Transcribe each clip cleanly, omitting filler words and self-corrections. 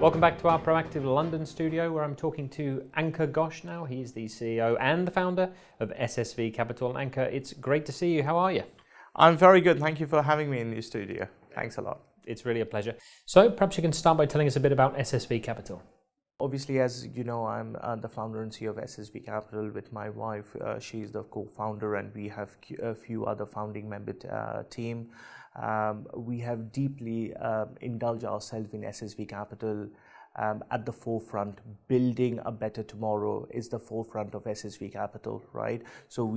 Welcome back to our Proactive London studio, where I'm talking to Ankur Ghosh now. He's the CEO and the founder of SSV Capital. Ankur, it's great to see you. How are you? I'm very good. Thank you for having me in your studio. Thanks a lot. It's really a pleasure. So perhaps you can start by telling us a bit about SSV Capital. Obviously, as you know, I'm the founder and CEO of SSV Capital with my wife. She's the co-founder, and we have a few other founding member team. We have deeply indulged ourselves in SSV Capital. At the forefront, building a better tomorrow is the forefront of SSV Capital, right? So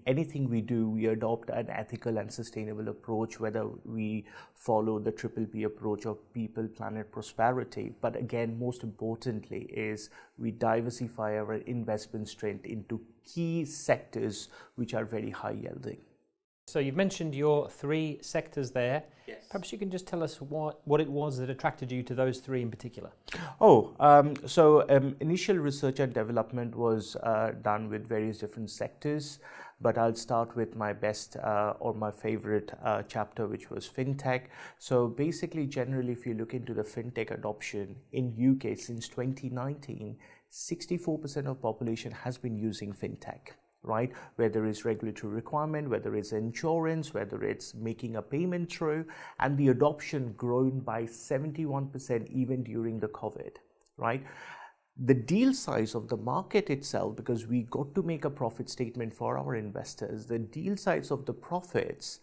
anything we do, we adopt an ethical and sustainable approach, whether we follow the PPP approach of people, planet, prosperity. But again, most importantly is we diversify our investment strength into key sectors which are very high yielding. So you've mentioned your three sectors there. Yes. Perhaps you can just tell us what it was that attracted you to those three in particular. Initial research and development was done with various different sectors, but I'll start with my best or my favorite chapter, which was fintech. So basically, generally, if you look into the fintech adoption in UK since 2019, 64% of population has been using fintech. Right, whether it's regulatory requirement, whether it's insurance, whether it's making a payment through, and the adoption grown by 71% even during the COVID, right? The deal size of the market itself, because we got to make a profit statement for our investors, the deal size of the profits,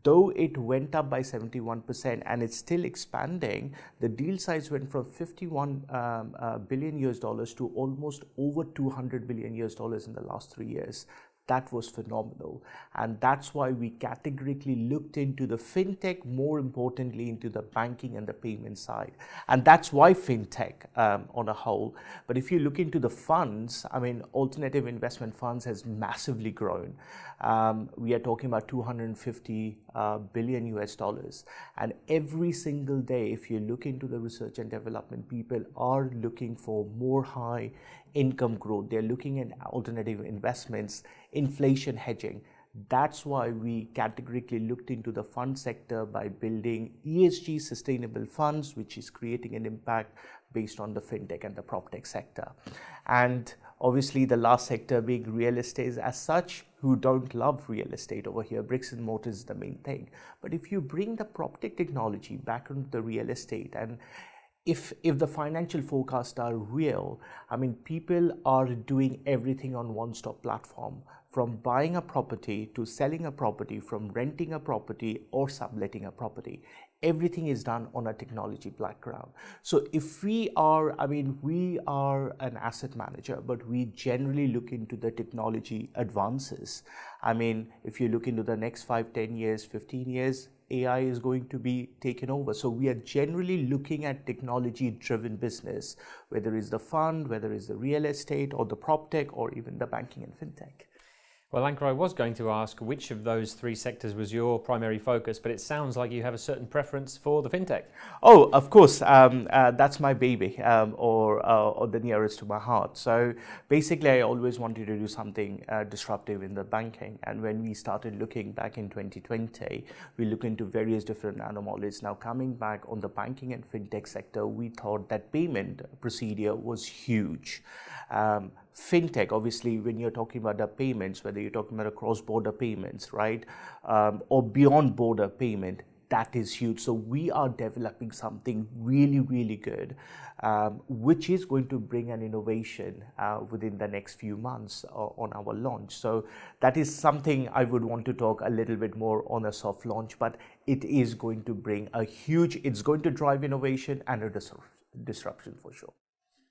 though it went up by 71% and it's still expanding, the deal size went from $51 billion to almost over $200 billion in the last 3 years. That was phenomenal. And that's why we categorically looked into the fintech, more importantly into the banking and the payment side. And that's why fintech on a whole. But if you look into the funds, I mean, alternative investment funds has massively grown. We are talking about $250 billion US. And every single day, if you look into the research and development, people are looking for more high income growth. They're looking at alternative investments, inflation hedging. That's why we categorically looked into the fund sector by building ESG sustainable funds, which is creating an impact based on the fintech and the proptech sector. And obviously the last sector being real estate as such, who don't love real estate over here, bricks and mortar is the main thing. But if you bring the proptech technology back into the real estate, and if the financial forecasts are real, I mean, people are doing everything on one-stop platform, from buying a property to selling a property, from renting a property or subletting a property. Everything is done on a technology background. So if we are an asset manager, but we generally look into the technology advances. I mean, if you look into the next 5, 10 years, 15 years, AI is going to be taken over. So we are generally looking at technology-driven business, whether it's the fund, whether it's the real estate or the proptech or even the banking and fintech. Well, Ankur, I was going to ask which of those three sectors was your primary focus, but it sounds like you have a certain preference for the fintech. Oh, of course, that's my baby, or the nearest to my heart. So basically, I always wanted to do something disruptive in the banking. And when we started looking back in 2020, we looked into various different anomalies. Now, coming back on the banking and fintech sector, we thought that payment procedure was huge. Fintech, obviously, when you're talking about the payments, whether you're talking about cross-border payments, right, or beyond border payment, that is huge. So we are developing something really, really good, which is going to bring an innovation within the next few months on our launch. So that is something I would want to talk a little bit more on a soft launch, but it is going to bring it's going to drive innovation and a disruption for sure.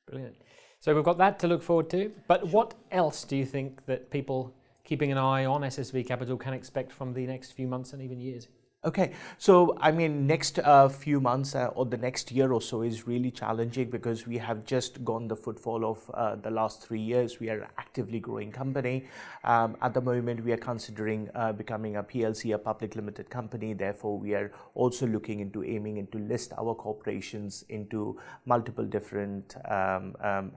Brilliant. So we've got that to look forward to, but what else do you think that people keeping an eye on SSV Capital can expect from the next few months and even years? Okay, so I mean, next few months or the next year or so is really challenging because we have just gone the footfall of the last 3 years. We are an actively growing company. At the moment, we are considering becoming a PLC, a public limited company. Therefore, we are also looking into aiming into list our corporations into multiple different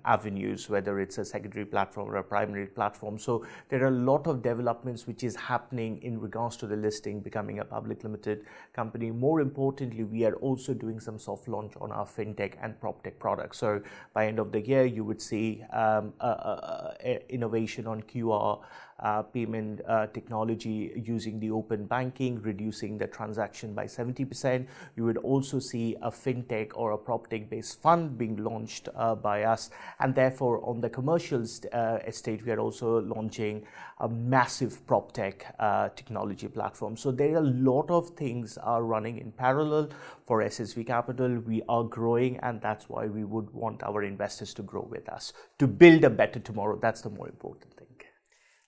avenues, whether it's a secondary platform or a primary platform. So there are a lot of developments which is happening in regards to the listing, becoming a public limited Limited company. More importantly, we are also doing some soft launch on our fintech and proptech products. So by end of the year, you would see innovation on QR payment technology using the open banking, reducing the transaction by 70%. You would also see a fintech or a proptech based fund being launched by us, and therefore on the commercial estate we are also launching a massive proptech technology platform. So there are a lot of things are running in parallel for SSV Capital. We are growing, and that's why we would want our investors to grow with us, to build a better tomorrow. That's the more important thing.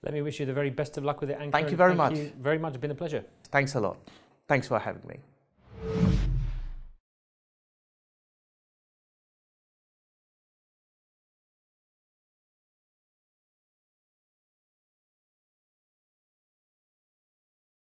Let me wish you the very best of luck with it, Ankur. Thank you very much. Thank you very much. It's been a pleasure. Thanks a lot. Thanks for having me.